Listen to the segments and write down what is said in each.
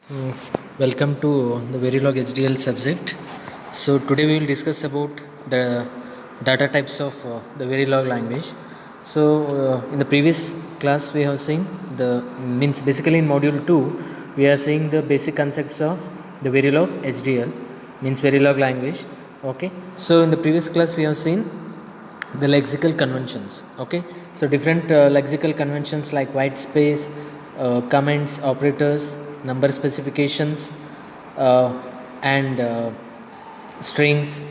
So, welcome to the Verilog HDL subject. So, today we will discuss about the data types of the Verilog language. So, in the previous class, we have seen the means basically in module 2, we are seeing the basic concepts of the Verilog HDL means Verilog language. Okay, so in the previous class, we have seen the lexical conventions. Okay, so different lexical conventions like white space, comments, operators, number specifications, uh, and strings.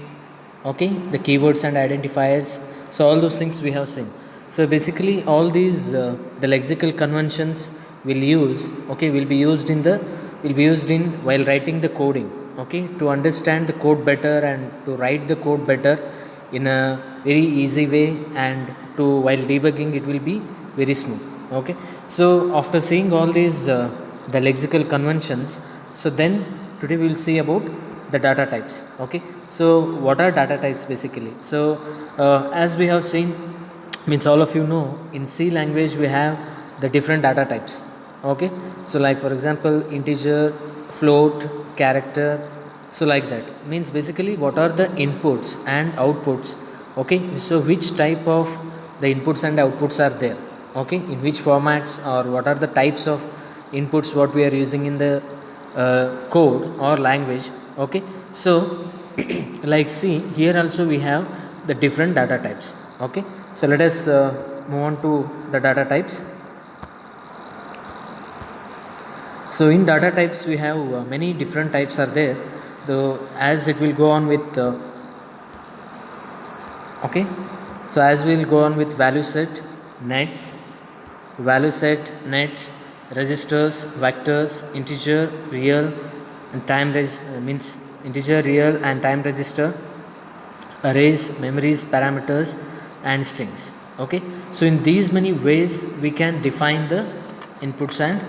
Okay, the keywords and identifiers. So all those things we have seen. So basically all these the lexical conventions will be used in the will be used in while writing the coding. Okay, to understand the code better and to write the code better in a very easy way, and to while debugging it will be very smooth. Okay, so after seeing all these the lexical conventions, so then today we will see about the data types. Okay, so what are data types basically? So as we have seen, means all of you know, in C language we have the different data types. Okay, so like for example integer, float, character. So like that means basically what are the inputs and outputs. Okay, so which type of the inputs and outputs are there. Okay, in which formats, or what are the types of inputs what we are using in the code or language. Okay, so like see here also we have the different data types. Okay, so let us move on to the data types. So in data types we have many different types are there, though as it will go on with okay, so as we will go on with value set, nets, registers, vectors, integer, real, and means integer, real, and time register, arrays, memories, parameters, and strings. Okay, so in these many ways we can define the inputs and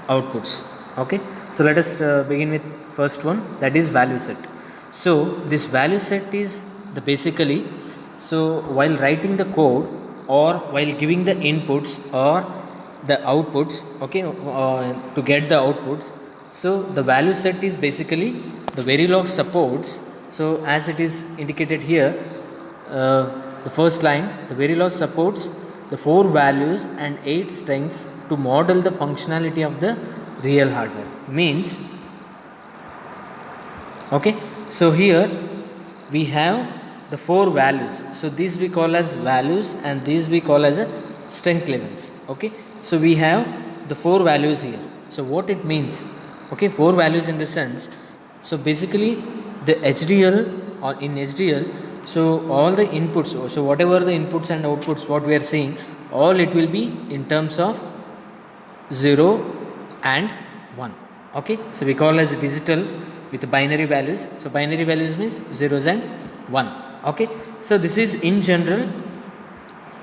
outputs. Okay, so let us begin with first one, that is value set. So this value set is the basically, so while writing the code or while giving the inputs or the outputs, okay, to get the outputs, so the value set is basically the Verilog supports. So as it is indicated here, the first line, the Verilog supports the 4 values and 8 strings to model the functionality of the real hardware. Means okay, so here we have the 4 values. So these we call as values and these we call as a strength levels. Okay, so we have the 4 values here. So what it means? Okay, 4 values in the sense, so basically the HDL, or in HDL, so all the inputs, so whatever the inputs and outputs what we are seeing, all it will be in terms of 0 and 1. Okay, so we call as digital with binary values. So binary values means zeros and 1. Okay, so this is in general.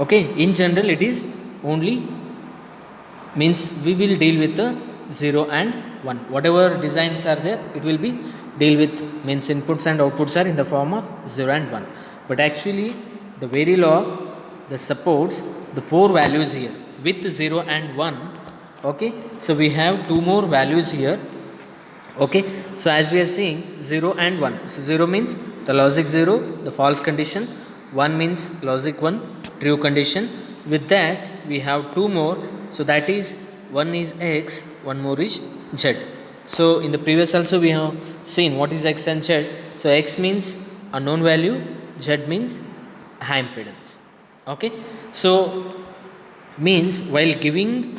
Okay, in general it is only, means we will deal with the 0 and 1. Whatever designs are there, it will be deal with, means inputs and outputs are in the form of 0 and 1. But actually the Verilog the supports the 4 values here with 0 and 1. Okay, so we have 2 more values here. Okay, so as we are seeing 0 and 1, so 0 means the logic 0, the false condition, 1 means logic 1, true condition. With that we have 2 more, so that is one is x, one more is z. So in the previous also we have seen what is x and z. So x means unknown value, z means high impedance. Okay, so means while giving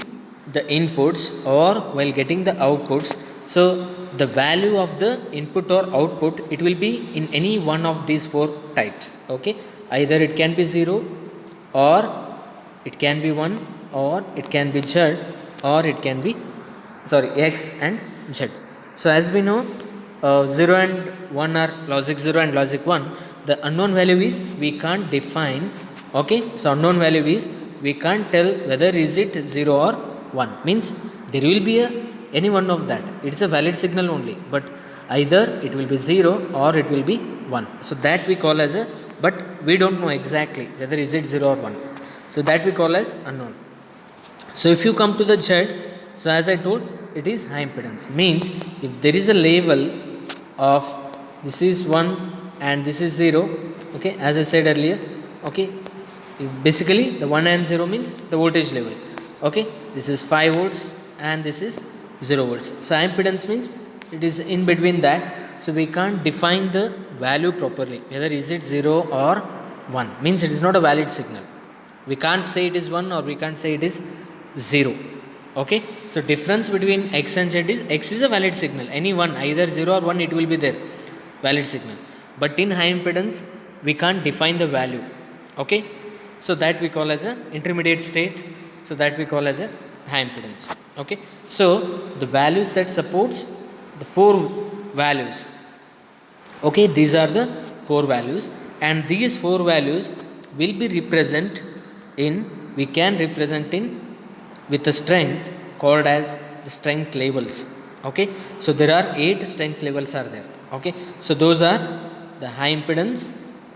the inputs or while getting the outputs, so the value of the input or output, it will be in any one of these 4 types. Okay, either it can be 0 or it can be 1 or it can be z or it can be x and z. So as we know, 0 and 1 are logic 0 and logic 1. The unknown value is we can't define. Okay, so unknown value is we can't tell whether is it 0 or 1, means there will be any one of that, it's a valid signal only, but either it will be 0 or it will be 1. So that we call as a, but we don't know exactly whether is it 0 or 1, so that we call as unknown. So if you come to the z, So as I told, it is high impedance. Means if there is a level of this is 1 and this is 0, okay, as I said earlier, okay, basically the 1 and 0 means the voltage level, okay, this is 5 volts and this is 0 volts. So high impedance means it is in between that. So we can't define the value properly, whether is it 0 or 1, means it is not a valid signal. We can't say it is 1 or we can't say it is 0. Okay, so difference between x and z is x is a valid signal, any one, either 0 or 1 it will be there, valid signal. But in high impedance we can't define the value. Okay, so that we call as a intermediate state, so that we call as a high impedance. Okay, so the value set supports the 4 values. Okay, these are the 4 values, and these 4 values will be represent in, we can represent in with a strength called as the strength levels. Okay, so there are 8 strength levels are there. Okay, so those are the high impedance,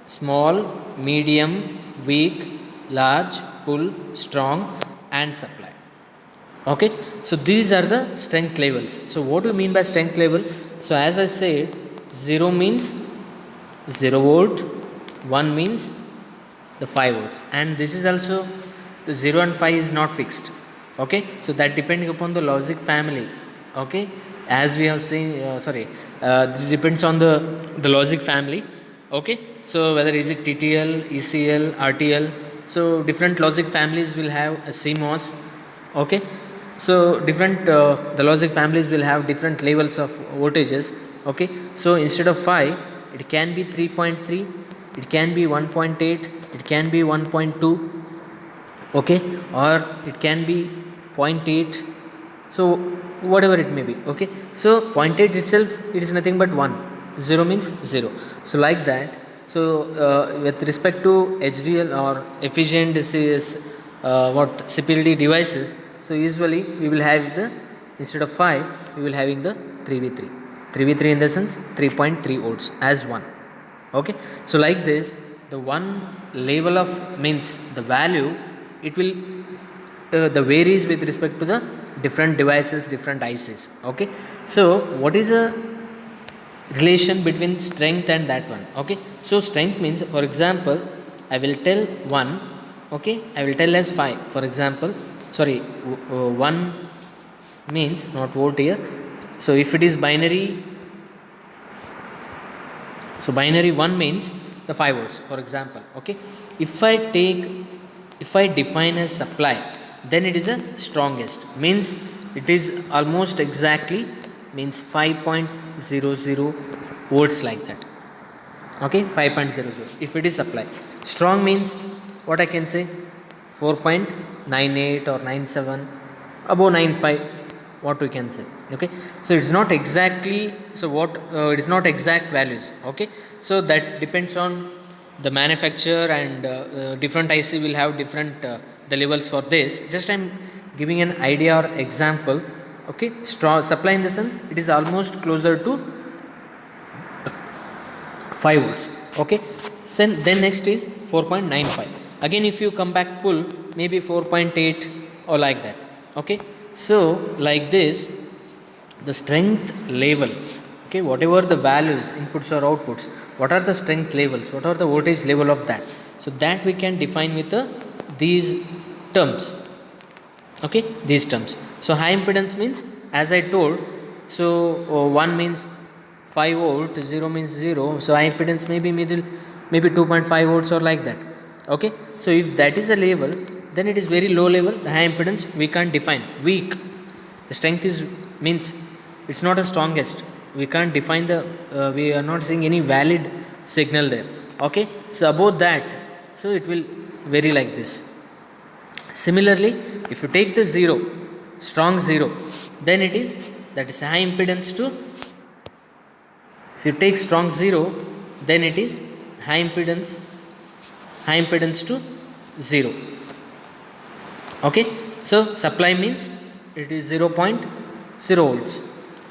small, medium, weak, large, pull, strong and supply. Okay, so these are the strength levels. So what do you mean by strength level? So as I said, 0 means 0 volt, 1 means the 5 volts, and this is also the 0 and 5 is not fixed. Okay, so that depending upon the logic family. Okay, as we have seen, this depends on the logic family. Okay, so whether is it TTL, ECL, RTL, so different logic families will have a CMOS. Okay, so different the logic families will have different levels of voltages. Okay, so instead of 5 it can be 3.3, it can be 1.8, it can be 1.2, okay, or it can be 0.8, so whatever it may be. Okay, so 0.8 itself, it is nothing but 1, 0 means 0, so like that. So with respect to HDL or efficient disease, what CPLD devices, so usually we will have the, instead of 5 we will having the 3v3, 3v3 in the sense 3.3 volts as 1. Okay, so like this, the one level of means the value, it will the varies with respect to the different devices, different ICs. Okay, so what is a relation between strength and that one? Okay, so strength means, for example, I will tell 1, okay, I will tell as 5, for example, 1 means not volt here. So if it is binary, so binary 1 means the 5 volts, for example. Okay, if I define as supply, then it is a strongest, means it is almost exactly means 5.00 volts, like that. Okay, 5.00 if it is supply. Strong means what I can say, 4.98 or 97, above 95, what we can say. Okay, so it's not exactly, so what it is not exact values. Okay, so that depends on the manufacturer, and different IC will have different the levels for this. Just I'm giving an idea or example. Okay, strong supply in the sense it is almost closer to 5 volts. Okay, then next is 4.95. Again if you come back pull, maybe 4.8 or like that. Okay, so like this, the strength level, okay, whatever the values, inputs or outputs, what are the strength levels, what are the voltage level of that, so that we can define with these terms. Okay, these terms. So high impedance means, as I told, so 1 means 5 volt, 0 means 0, so high impedance maybe middle, maybe 2.5 volts or like that. Okay, so if that is a level, then it is very low level, the high impedance we can't define. Weak, the strength is means it's not a strongest, we can't define the we are not seeing any valid signal there. Okay, so about that, so it will vary like this. Similarly, if you take the 0, strong 0, then it is, that is high impedance to, if you take strong 0, then it is high impedance to 0. Okay, so supply means it is 0.0 volts.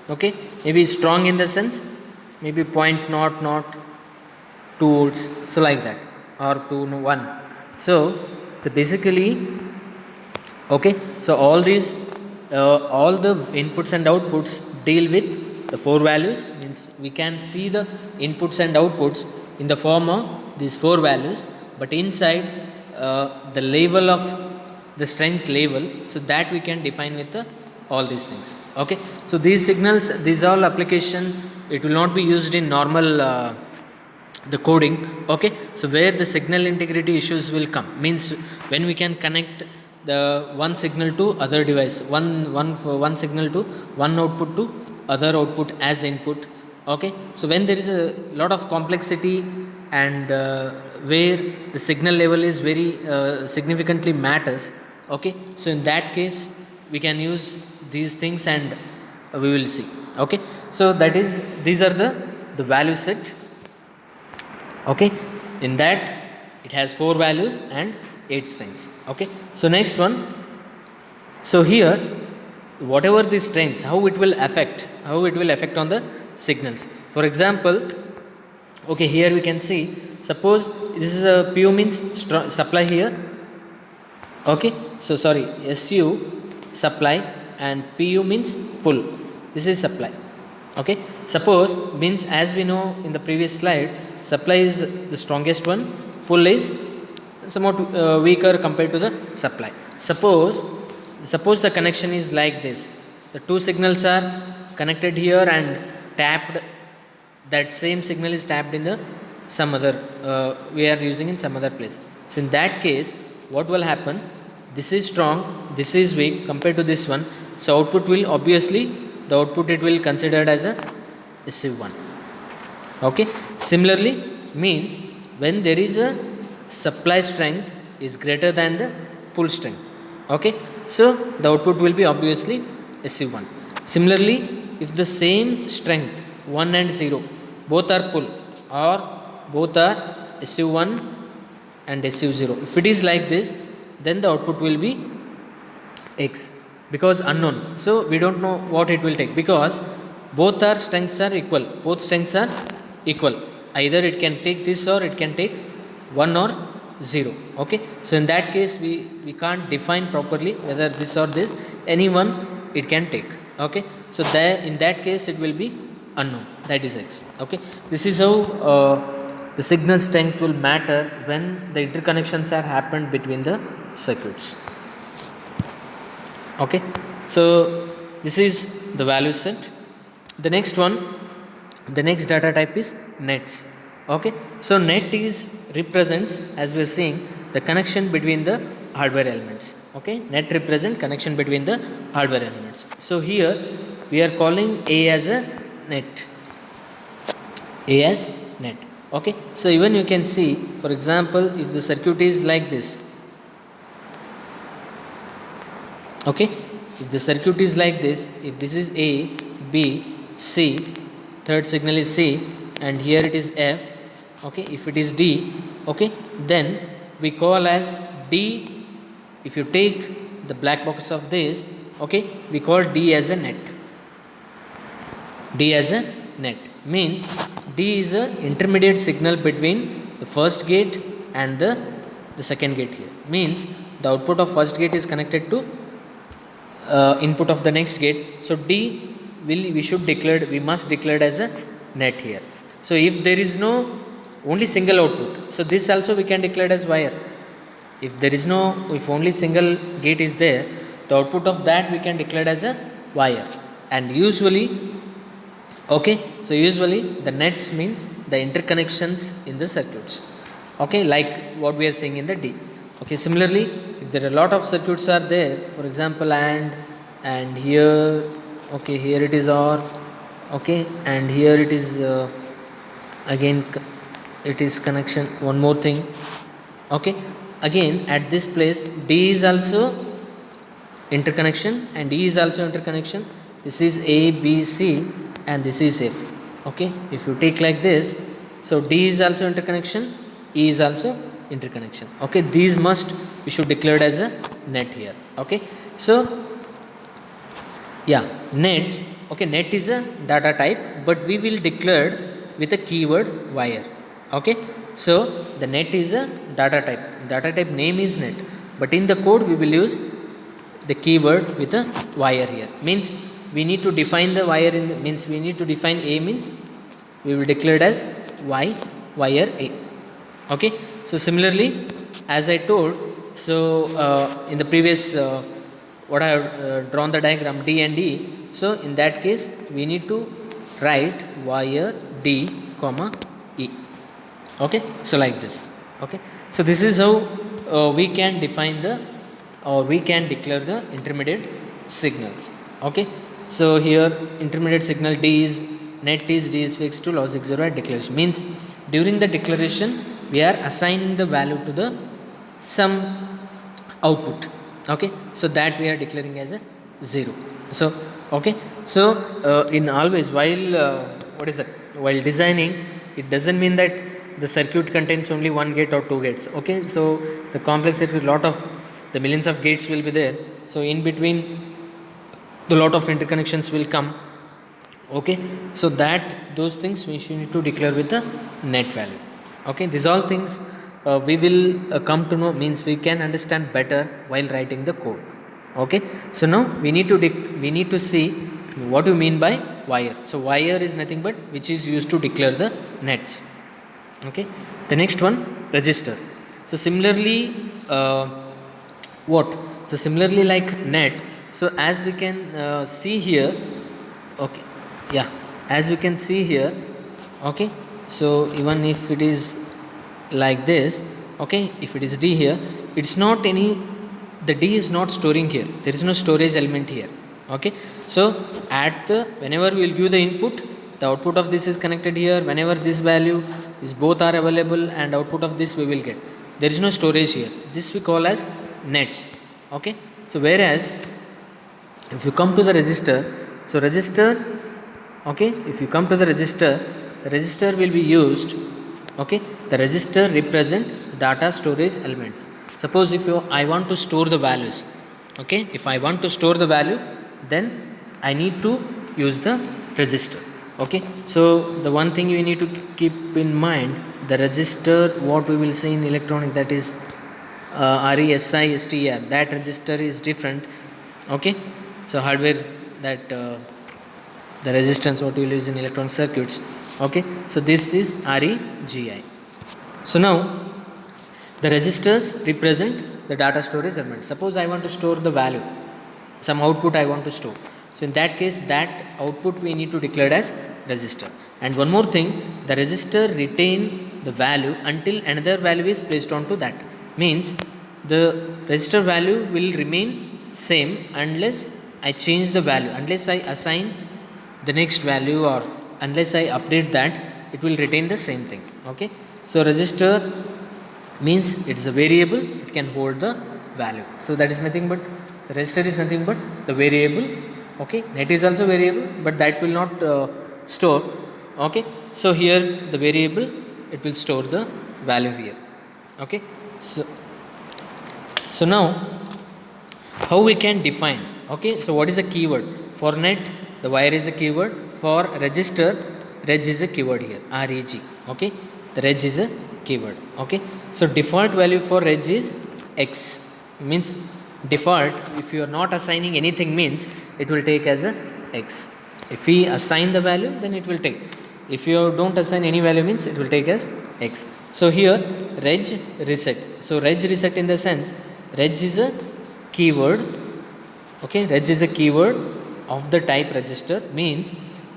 Okay, maybe strong in the sense maybe 0.002 volts, so like that, or 2 1. So the basically, okay, so all these all the inputs and outputs deal with the four values, means we can see the inputs and outputs in the form of these four values, but inside the level of the strength level, so that we can define with the all these things. Okay, so these signals, these all application, it will not be used in normal the coding. Okay, so where the signal integrity issues will come, means when we can connect the one signal to other device, one signal to one output to other output as input. Okay, so when there is a lot of complexity and where the signal level is very significantly matters. Okay, so in that case we can use these things and we will see. Okay, so that is, these are the value set. Okay, in that it has four values and 8 strings. Okay, so next one, so here whatever the strings, how it will affect on the signals. For example, okay, here we can see, suppose this is a pu means supply here. Okay, so sorry, su supply and pu means pull, this is supply. Okay, suppose, means as we know in the previous slide, supply is the strongest one, pull is somewhat weaker compared to the supply. Suppose the connection is like this, the two signals are connected here and tapped, that same signal is tapped in the some other we are using in some other place. So in that case what will happen, this is strong, this is weak compared to this one, so output will obviously, the output it will considered as a SU1. Okay, similarly, means when there is a supply strength is greater than the pull strength. Okay, so the output will be obviously SU1. Similarly, if the same strength 1 and 0 both are pull or both are SU1 and SU0, if it is like this, then the output will be X, because unknown, so we don't know what it will take, because both our strengths are equal, either it can take this or it can take 1 or 0. Okay, so in that case we can't define properly whether this or this, any one it can take. Okay, so there in that case it will be unknown, that is X. Okay, this is how the signal strength will matter when the interconnections are happened between the circuits. Okay, so this is the value set. The next one, the next data type is nets. Okay, so net is represents, as we are seeing, the connection between the hardware elements. Okay, net represent connection between the hardware elements. So here we are calling A as a net, A as net. Okay, so even you can see, for example, if the circuit is like this, okay, if the circuit is like this, if this is A, B, C, third signal is C, and here it is F. Okay, if it is D, okay, then we call as D. If you take the black box of this, okay, we call D as a net. D as a net means D is a intermediate signal between the first gate and the second gate. Here means the output of first gate is connected to input of the next gate, so D we must declare as a net here. So if there is no only single output, so this also we can declare as wire. If only single gate is there, the output of that we can declare as a wire. And usually, okay, so usually the nets means the interconnections in the circuits. Okay, like what we are seeing in the D. Okay, similarly, if there are a lot of circuits are there, for example, and here, okay, here it is OR, okay, and here it is again it is connection, one more thing. Okay, again at this place D is also interconnection and E is also interconnection. This is A, B, C, and this is F. Okay, if you take like this, so D is also interconnection, E is also interconnection. Okay, these we should declare as a net here. Okay, so yeah, nets. Okay, net is a data type, but we will declare with a keyword wire. Okay, so the net is a data type name is net, but in the code we will use the keyword with a wire here. Means we need to define the wire in the, means we need to define a, means we will declare it as y wire a. Okay, so similarly as I told, so in the previous what I have drawn the diagram D and E, so in that case we need to write wire D comma E. Okay, so like this. Okay, so this is how we can define the, or we can declare the intermediate signals. Okay, so here intermediate signal D is net is D is fixed to logic 0 at declaration. Means during the declaration we are assigning the value to the some output. Okay, so that we are declaring as a 0. So okay, so in always while what is that, while designing, it doesn't mean that the circuit contains only one gate or two gates. Okay, so the complex circuit, lot of the millions of gates will be there, so in between the lot of interconnections will come. Okay, so that those things we should need to declare with the net value. Okay, these all things we will come to know, means we can understand better while writing the code. Okay, so now we need to see what you mean by wire. So wire is nothing but which is used to declare the nets. Okay, the next one, register. So similarly what, so similarly like net, so as we can see here. Okay, yeah, as we can see here. Okay, so even if it is like this, okay, if it is D here, it's not any, the D is not storing here, there is no storage element here. Okay, so at the, whenever we will give the input, the output of this is connected here. Whenever this value is both are available and output of this we will get, there is no storage here. This we call as nets. Okay, so whereas if you come to the register, so register, okay, if you come to the register will be used. Okay, the register represent data storage elements. Suppose if I want to store the values, okay, if I want to store the value, then I need to use the register. Okay, so the one thing you need to keep in mind, the register what we will say in electronic, that is RESISTR, that register is different. Okay, so hardware, that the resistance what we will use in electronic circuits. Okay, so this is REGI. So now the registers represent the data storage element. Suppose I want to store the value, some output I want to store, so in that case that output we need to declare as register. And one more thing, the register retain the value until another value is placed onto that. Means the register value will remain same unless I change the value, unless I assign the next value, or unless I update that, it will retain the same thing. Okay, so register means it is a variable, it can hold the value. So that is nothing but, the register is nothing but the variable. Okay, net is also variable, but that will not store. Okay, so here the variable, it will store the value here. Okay, so now how we can define. Okay, so what is a keyword? For net, the wire is a keyword. For register, reg is a keyword here, REG. Okay, the reg is a keyword. Okay, so default value for reg is X. Means default, if you are not assigning anything, means it will take as a X. If we assign the value, then it will take. If you don't assign any value, means it will take as X. So here reg reset. So reg reset in the sense, reg is a keyword. Okay, reg is a keyword of the type register. Means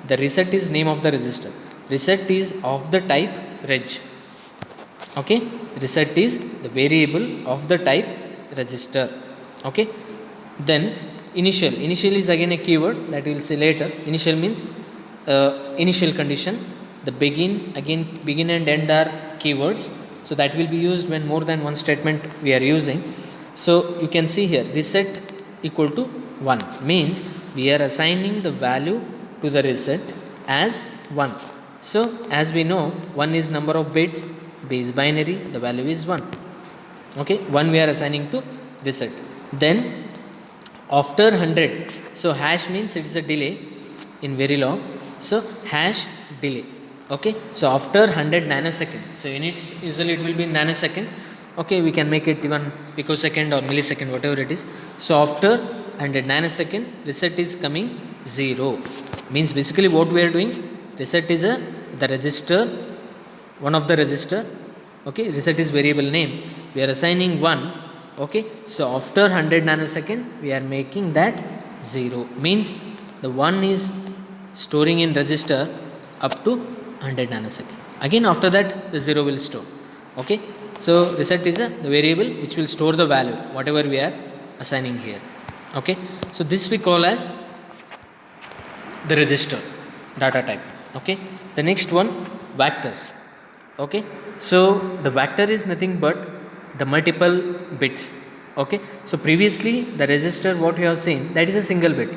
the reset is name of the register. Reset is of the type reg. Okay, reset is the variable of the type register. Okay, then initial is again a keyword that we will see later. Initial means initial condition. The begin and end are keywords, so that will be used when more than one statement we are using. So you can see here reset equal to 1 means we are assigning the value to the reset as 1. So as we know, 1 is number of bits, b is binary, the value is 1. Okay, 1 we are assigning to reset. Then after 100, so hash means it is a delay in Verilog, so hash delay. Okay, so after 100 nanosecond, so units usually it will be in nanosecond. Okay, we can make it even picosecond or millisecond, whatever it is. So after 100 nanosecond, reset is coming 0. Means basically what we are doing, reset is the register, one of the register. Okay, reset is variable name, we are assigning 1. Okay, so after 100 nanosecond we are making that 0. Means the 1 is storing in register up to 100 nanosecond. Again after that the 0 will store. Okay, so reset is the variable which will store the value whatever we are assigning here. Okay, so this we call as the register data type. Okay, the next one, vectors. Okay, so the vector is nothing but the multiple bits. Okay, so previously the register what we have seen, that is a single bit.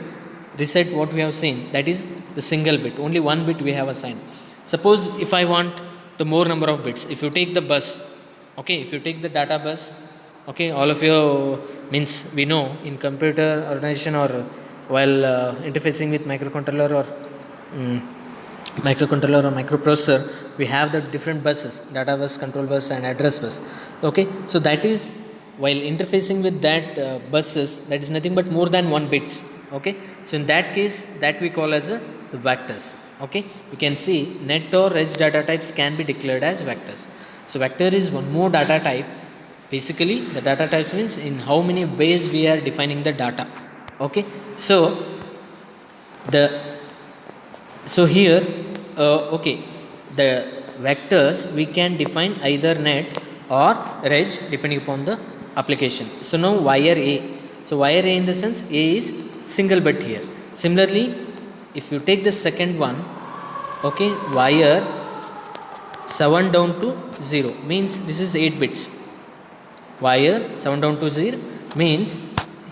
Reset what we have seen, that is the single bit, only one bit we have assigned. Suppose if I want the more number of bits, if you take the bus, okay, if you take the data bus, okay, all of you means we know in computer organization or while interfacing with microcontroller or microcontroller or microprocessor, we have the different buses, data bus, control bus and address bus. Okay, so that is while interfacing with that buses, that is nothing but more than one bits. Okay, so in that case that we call as the vectors. Okay, you can see net or edge data types can be declared as vectors. So vector is one more data type. Basically the data type means in how many ways we are defining the data. Okay, so the so here okay, the vectors we can define either net or reg depending upon the application. So now wire A, so wire A in the sense A is single bit here. Similarly if you take the second one, okay, wire 7 down to 0 means this is 8 bits. Wire 7 down to 0 means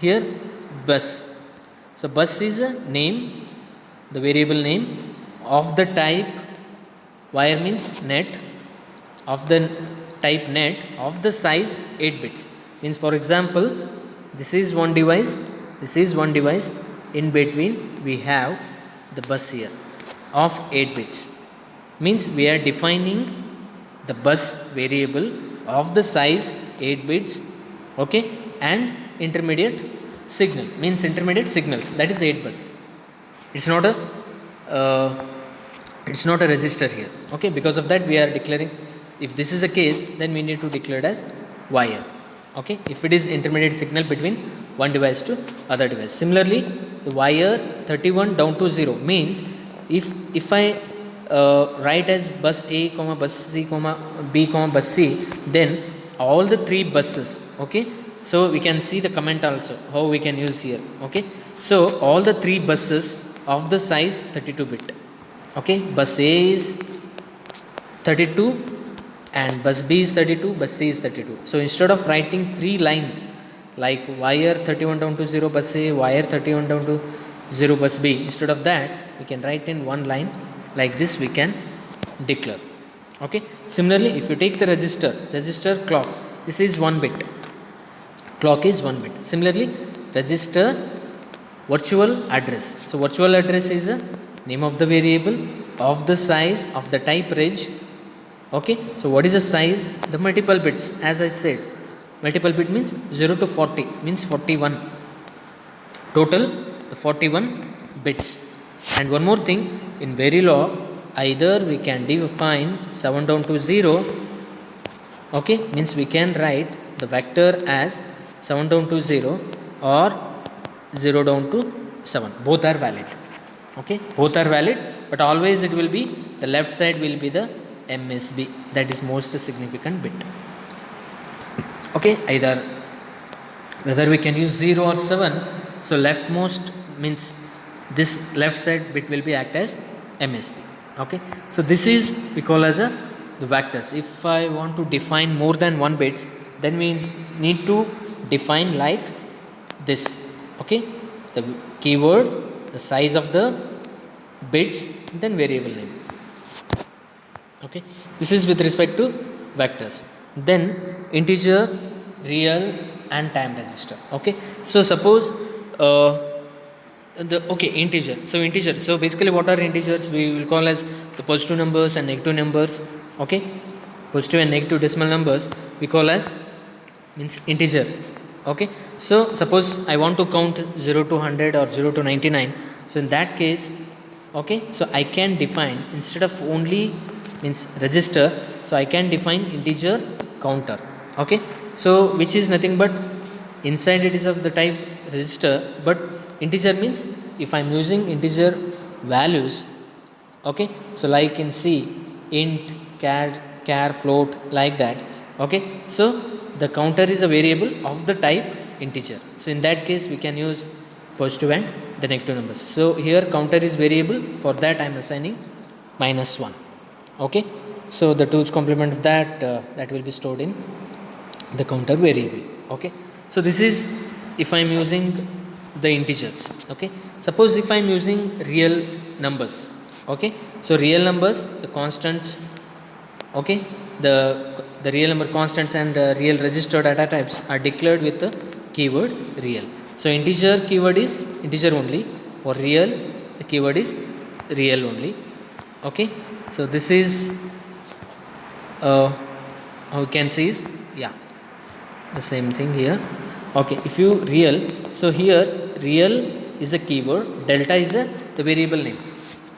here bus. So bus is a name, the variable name of the type wire means net, of the type net of the size 8 bits. Means for example this is one device, this is one device, in between we have the bus here of 8 bits. Means we are defining the bus variable of the size 8 bits. Okay, and intermediate signal means intermediate signals, that is 8 bus. It's not a it's not a register here. Okay, because of that we are declaring, if this is a case then we need to declare it as wire. Okay, if it is intermediate signal between one device to other device. Similarly the wire 31 down to 0 means if I write as bus A comma bus C comma B comma bus C, then all the three buses. Okay, so we can see the comment also how we can use here. Okay, so all the three buses of the size 32 bit. Okay, bus A is 32 and bus B is 32, bus C is 32. So instead of writing three lines like wire 31 down to 0 bus A, wire 31 down to 0 bus B, instead of that we can write in one line like this, we can declare. Okay, similarly if you take the register clock, this is 1 bit, clock is 1 bit. Similarly register virtual address, so virtual address is a name of the variable of the size of the type reg. Okay, so what is the size, the multiple bits, as I said multiple bit means 0 to 40 means 41, total the 41 bits. And one more thing, in Verilog either we can define 7 down to 0. Okay, means we can write the vector as 7 down to 0 or 0 down to 7, both are valid. Okay, both are valid, but always it will be the left side will be the MSB, that is most significant bit. Okay, either whether we can use 0 or 7, so leftmost means this left side bit will be act as MSB. Okay, so this is we call as the vectors. If I want to define more than one bits, then we need to define like this. Okay, the keyword, the size of the bits, then variable name. Okay, this is with respect to vectors. Then integer, real and time register. Okay, so suppose integer. So basically what are integers? We will call as the positive numbers and negative numbers. Okay, positive and negative decimal numbers we call as means integers. Okay, so suppose I want to count 0 to 100 or 0 to 99. So in that case, okay, so I can define, instead of only means register, so I can define integer counter. Okay, so which is nothing but inside it is of the type register, but integer means if I'm using integer values. Okay, so like in C, int, char, float, like that. Okay, so the counter is a variable of the type integer. So in that case we can use positive and the negative numbers. So here counter is variable, for that I am assigning -1. Okay, so the 2's complement of that that will be stored in the counter variable. Okay, so this is if I am using the integers. Okay, suppose if I am using real numbers. Okay, so real numbers, the constants. Okay, the real number constants and real register data types are declared with the keyword real. So integer keyword is integer only, for real the keyword is real only. Okay, so this is how you can see is, yeah, the same thing here. Okay, if you real, so here real is a keyword, delta is the variable name.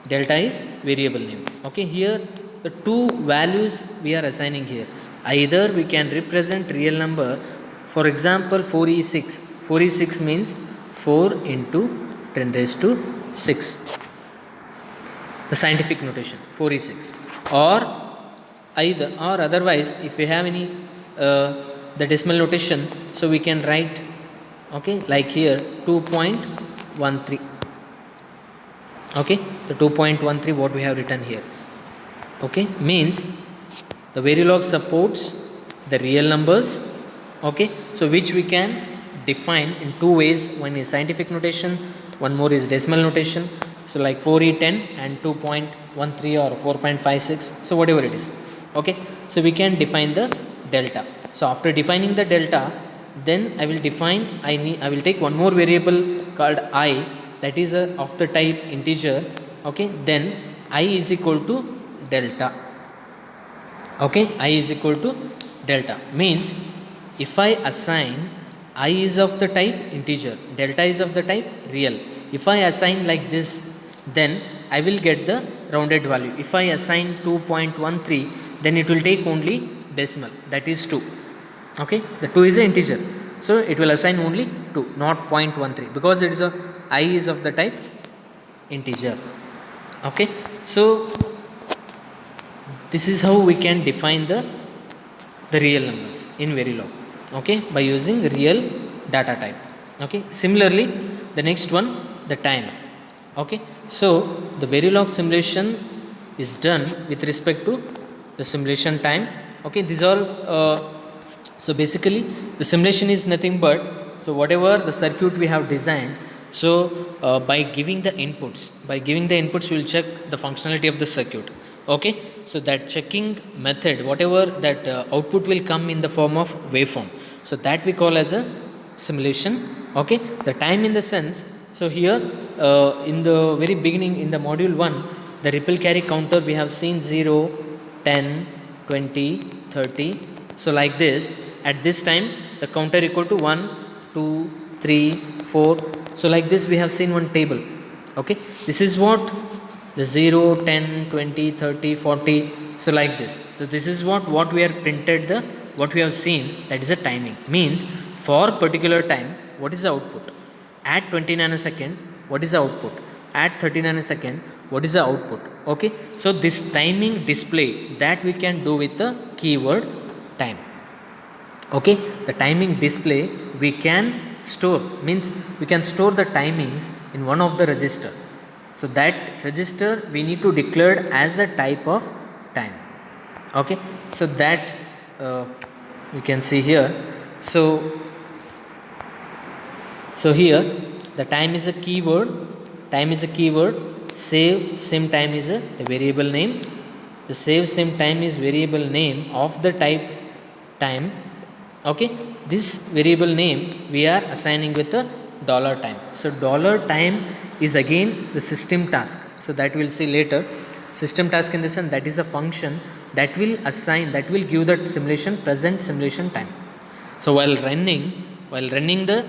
Delta is variable name. Okay, here the two values we are assigning here. Either we can represent real number, for example 4e6. 4e6 means 4 into 10 raised to 6, the scientific notation 4e6. Or either, or otherwise if we have any the decimal notation, so we can write, okay, like here 2.13. Okay, the 2.13 what we have written here. Okay, means the Verilog supports the real numbers. Okay, so which we can define in two ways. One is scientific notation, one more is decimal notation. So like 4e10 and 2.13 or 4.56, so whatever it is. Okay, so we can define the delta. So after defining the delta, then I will define, I will take one more variable called I, that is of the type integer. Okay, then I is equal to delta. Okay, I is equal to delta means if I assign I is of the type integer, delta is of the type real. If I assign like this, then I will get the rounded value. If I assign 2.13, then it will take only decimal, that is 2. Okay, the 2 is an integer, so it will assign only 2, not 0.13, because it is a I is of the type integer. Okay, so this is how we can define the real numbers in Verilog. Okay, by using real data type. Okay, similarly the next one, the time. Okay, so the Verilog simulation is done with respect to the simulation time. Okay, these all so basically the simulation is nothing but, so whatever the circuit we have designed, so by giving the inputs we will check the functionality of the circuit. Okay, so that checking method, whatever that output will come in the form of waveform, so that we call as a simulation. Okay, the time in the sense, so here in the very beginning in the module 1, the ripple carry counter we have seen 0, 10, 20, 30. So like this, at this time the counter equal to 1, 2, 3, 4. So like this we have seen one table. Okay, this is what the 0, 10, 20, 30, 40. So like this, so this is what we are printed, the what we have seen, that is a timing. Means for particular time what is the output, at 20 nanosecond what is the output, at 30 nanosecond what is the output. Okay, so this timing display that we can do with the keyword time. Okay, the timing display we can store, means we can store the timings in one of the register. So that register we need to declare as a type of time. Okay, so that you can see here. So here the time is a keyword, save sim time is the variable name. The save sim time is variable name of the type time. Okay, this variable name we are assigning with the $time. So $time is again the system task, so that we'll see later. System task in the sense that is a function that will assign, that will give that simulation present simulation time. So while running the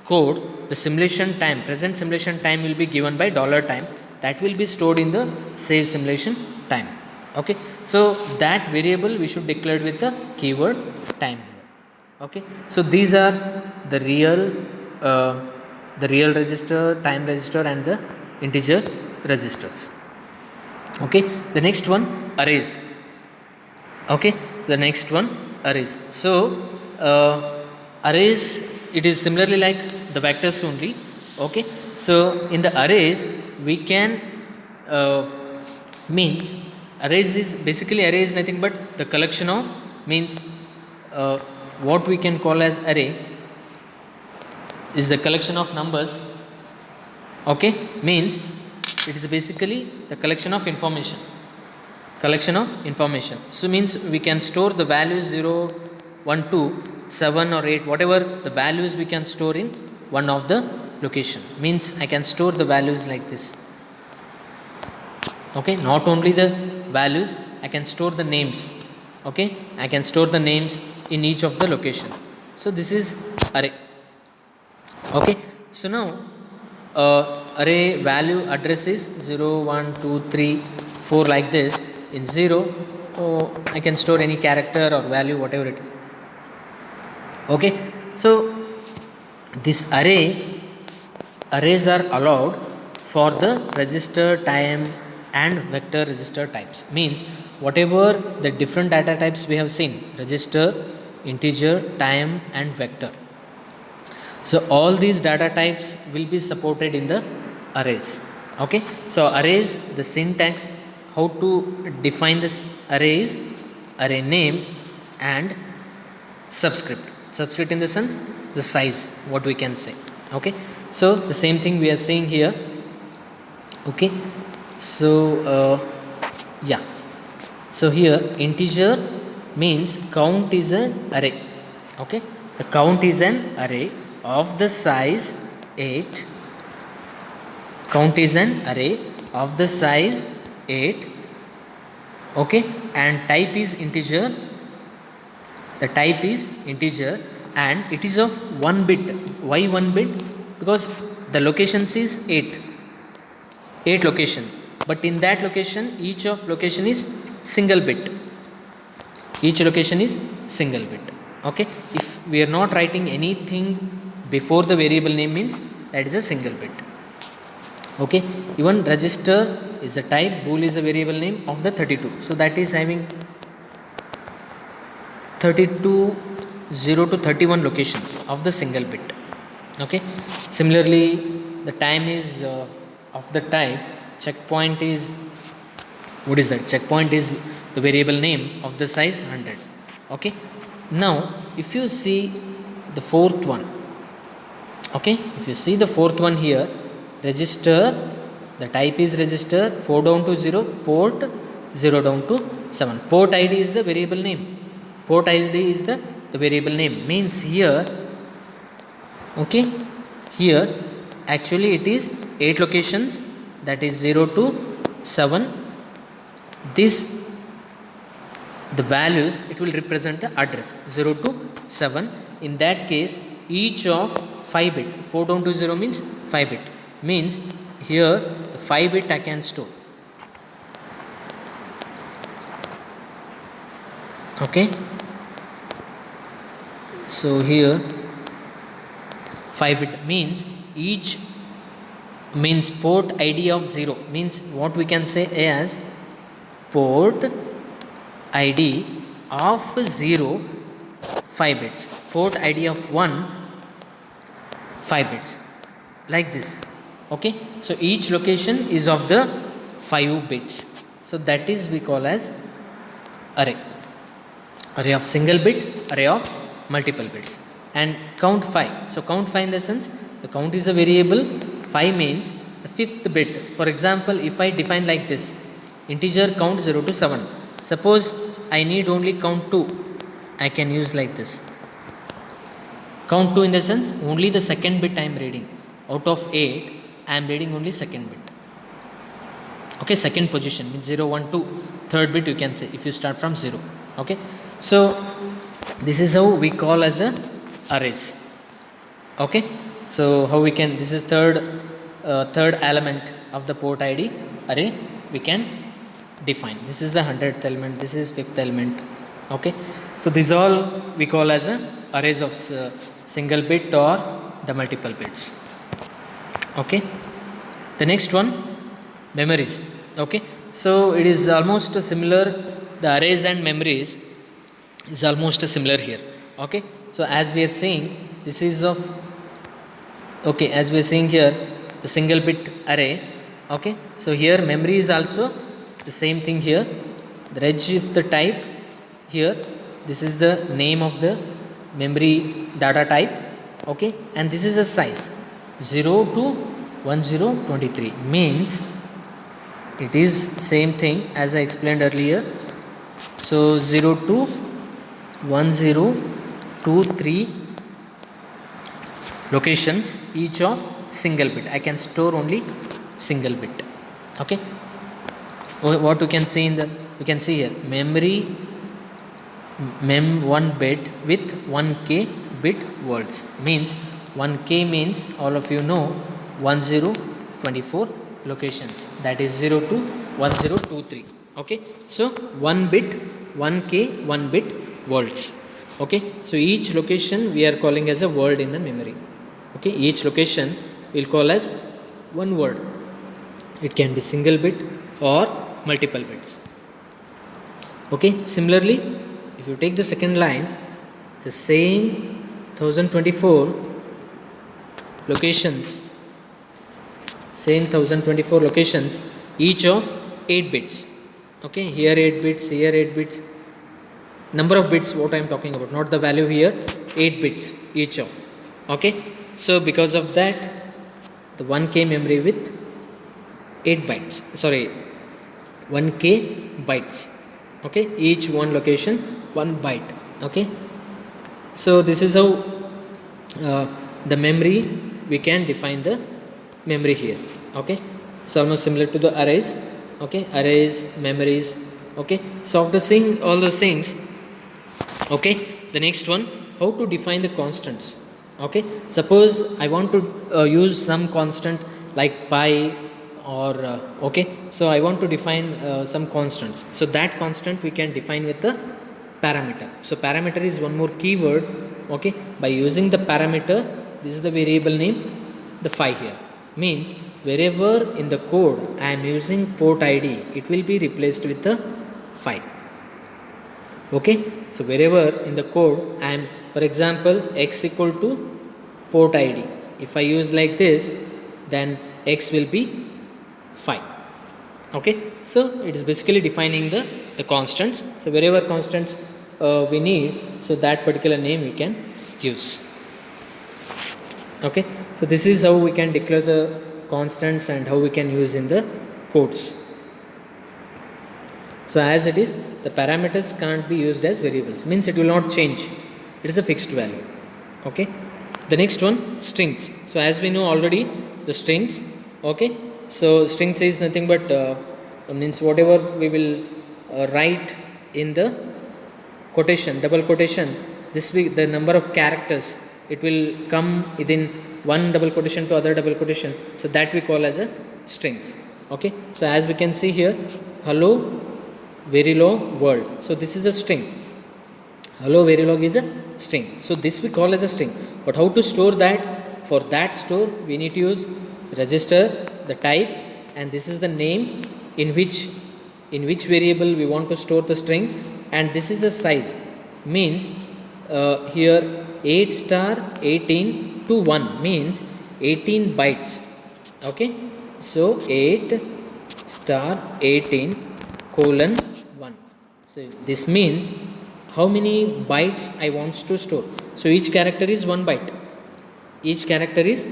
code, the simulation time, present simulation time will be given by $time, that will be stored in the save simulation time. Okay, so that variable we should declare with the keyword time here. Okay, so these are the real register, time register, and the integer registers. Okay, the next one, arrays. Okay, the next one, arrays. So arrays, it is similarly like the vectors only. Okay, so in the arrays we can means arrays is basically, array is nothing but the collection of, means uh, what we can call as array is the collection of numbers. Okay, means it is basically the collection of information. So means we can store the values 0, 1, 2, 7 or 8, whatever the values we can store in one of the location. Means I can store the values like this. Okay, not only the values, I can store the names. Okay, I can store the names in each of the location. So this is array. Okay, so now array value address is 0, 1, 2, 3, 4 like this. In 0, I can store any character or value, whatever it is. Okay, so this arrays are allowed for the register, time, and vector register types. Means whatever the different data types we have seen, register, integer, time, and vector. So all these data types will be supported in the arrays. Okay, so arrays, the syntax, how to define this arrays, array name and subscript in the sense the size, what we can say. Okay, so the same thing we are seeing here. Okay, so yeah, so here integer means count is an array. Okay, the count is an array of the size 8. Count is an array of the size 8. Okay, and type is integer. The type is integer and it is of 1 bit. Why 1 bit? Because the locations is 8 location, but in that location each of location is single bit. Each location is single bit. Okay, if we are not writing anything before the variable name, means that is a single bit. Okay, even register is a type, bool is a variable name of the 32, so that is having 32, 0 to 31 locations of the single bit. Okay, similarly the time is of the type checkpoint is, what is that? Checkpoint is the variable name of the size 100. Okay, now if you see the fourth one, okay, if you see the fourth one here, register, the type is register, 4 down to 0, port 0 down to 7. Port id is the variable name. Port id is the variable name. Means here, okay, here actually it is 8 locations, that is 0 to 7. This, the values, it will represent the address 0 to 7. In that case each of 5 bit, 4 down to 0 means 5 bit, means here the 5 bit I can store. Okay, so here 5 bit means each, means port id of 0, means what we can say as port id of 0 5 bits, port id of 1 5 bits, like this. Okay, so each location is of the 5 bits, so that is we call as array of single bit, array of multiple bits. And count 5, so count 5 in the sense the count is a variable, 5 means the 5th bit. For example, if I define like this, integer count 0 to 7, suppose I need only count 2, I can use like this. Count 2 in the sense only the second bit I am reading. Out of 8 I am reading only second bit. Okay, second position means 0, 1, 2, third bit you can say if you start from 0. Okay, so This is how we call as a arrays. Okay, so how we can, this is third element of the port id array we can define. This is the 100th element, this is 5th element. Okay, so these all we call as a arrays of single bit or the multiple bits. Okay, the next one, memories. Okay, so it is almost similar, the arrays and memories is almost similar here. Okay, so as we are seeing, this is of, okay, as we are seeing here the single bit array. Okay, so here memory is also the same thing here, the reg of the type here, this is the name of the memory data type. Okay, and this is a size 0 to 1023, means it is same thing as I explained earlier. So 0 to 1023 locations, each of single bit, I can store only single bit. Okay, what you can see in the, you can see here memory mem1 bit with 1k bit words, means 1k means all of you know 1024 locations, that is 0 to 1023. Okay, so 1 bit 1k 1 bit words. Okay, so each location we are calling as a word in the memory. Okay, each location we'll call as one word, it can be single bit or multiple bits. Okay, similarly if you take the second line, the same 1024 locations, same 1024 locations, each of 8 bits. Okay, here 8 bits, here 8 bits, number of bits what I am talking about, not the value here, 8 bits each of. Okay, so because of that the 1k memory with 8 bytes, sorry 1k bytes. Okay, each one location 1 byte. Okay, so this is how the memory we can define the memory here. Okay, it's almost similar to the arrays. Okay, arrays, memories. Okay, so after seeing all those things, okay, the next one, how to define the constants. Okay, suppose I want to use some constant like pi or okay, so I want to define some constants, so that constant we can define with the parameter. So parameter is one more keyword. Okay, by using the parameter, this is the variable name, the phi here, means wherever in the code I am using port id, it will be replaced with the phi. Okay, so wherever in the code I am, for example x equal to port id, if I use like this, then x will be phi. Okay, so it is basically defining the constants. So wherever constants we need, so that particular name we can use. Okay, so this is how we can declare the constants and how we can use in the codes. So as it is, the parameters can't be used as variables, means it will not change, it is a fixed value. Okay, the next one, strings. So as we know already the strings. Okay, so strings is nothing but means whatever we will write in the quotation, double quotation, this will, the number of characters, it will come within one double quotation to other double quotation, so that we call as a strings. Okay, so as we can see here, hello Verilog world, so this is a string, hello Verilog is a string, so this we call as a string. But how to store that? For that store we need to use register, the type, and this is the name in which variable we want to store the string, and this is a size, means here 8 star 18 to 1 means 18 bytes. Okay, so 8 star 18 colon 1, so this means how many bytes I want to store. So each character is 1 byte, each character is,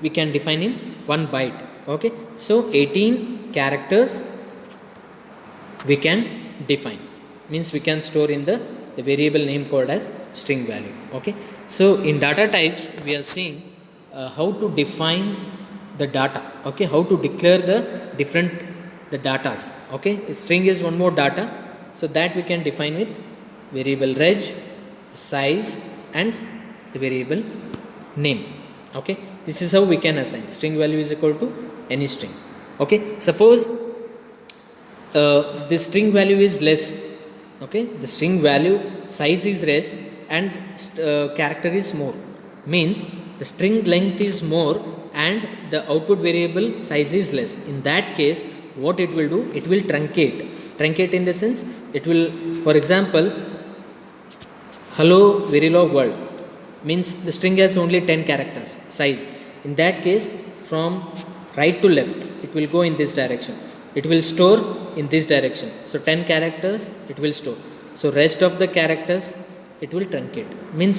we can define in 1 byte. Okay, so 18 characters we can define, means we can store in the variable name called as string value. Okay, so in data types we are seeing how to define the data. Okay, how to declare the different the datas. Okay, string is one more data, so that we can define with variable reg, the size and the variable name. Okay, this is how we can assign string value is equal to any string. Okay, suppose the string value is less. Okay, the string value size is less and character is more, means the string length is more and the output variable size is less. In that case, what it will do, it will truncate in the sense, it will, for example, hello Verilog world means the string has only 10 characters size. In that case, from right to left it will go in this direction, it will store in this direction. So 10 characters it will store, so rest of the characters it will truncate, means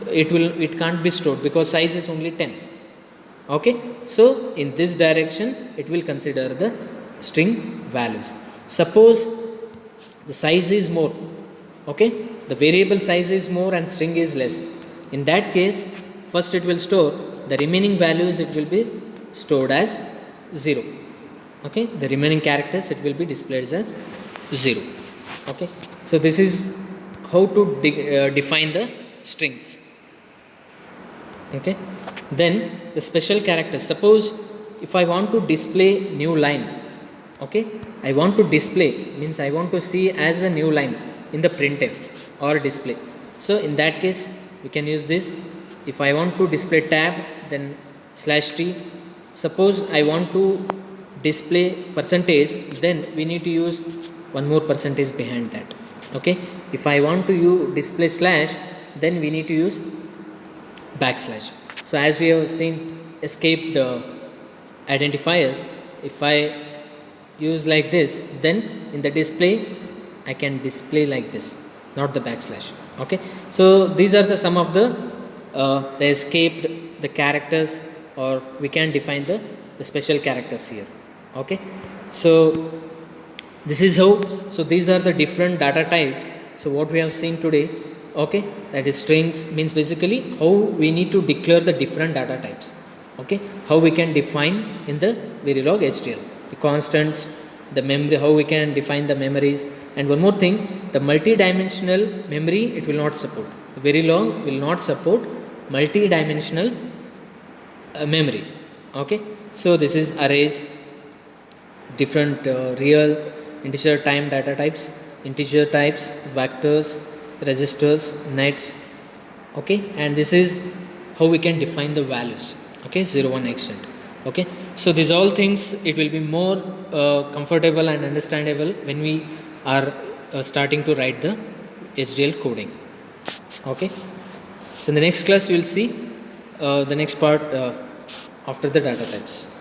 it can't be stored because size is only 10. Okay, so in this direction it will consider the string values. Suppose the size is more, okay, the variable size is more and string is less. In that case, first it will store the remaining values, it will be stored as 0. Okay, the remaining characters it will be displayed as 0. Okay, so this is how to define the strings. Okay, then the special characters, suppose if I want to display new line, okay, I want to display means I want to see as a new line in the printf or display. So in that case we can use this. If I want to display tab, then /t. Suppose I want to display percentage, then we need to use one more percentage behind that. Okay, if I want to display slash, then we need to use backslash. So as we have seen escaped identifiers, if I use like this, then in the display I can display like this, not the backslash. Okay, so these are the some of the escaped the characters, or we can define the special characters here. Okay, so this is how, so these are the different data types. So what we have seen today, okay, that is strings means basically how we need to declare the different data types. Okay, how we can define in the Verilog HDL the constants, the memory, how we can define the memories. And one more thing, the multi-dimensional memory it will not support. Verilog will not support multi-dimensional memory. Okay, so this is arrays, different real, integer, time data types, integer types, vectors, registers, nets. Okay, and this is how we can define the values. Okay, 0, 1 extent. Okay, so these all things it will be more comfortable and understandable when we are starting to write the HDL coding. Okay, so in the next class we will see the next part after the data types.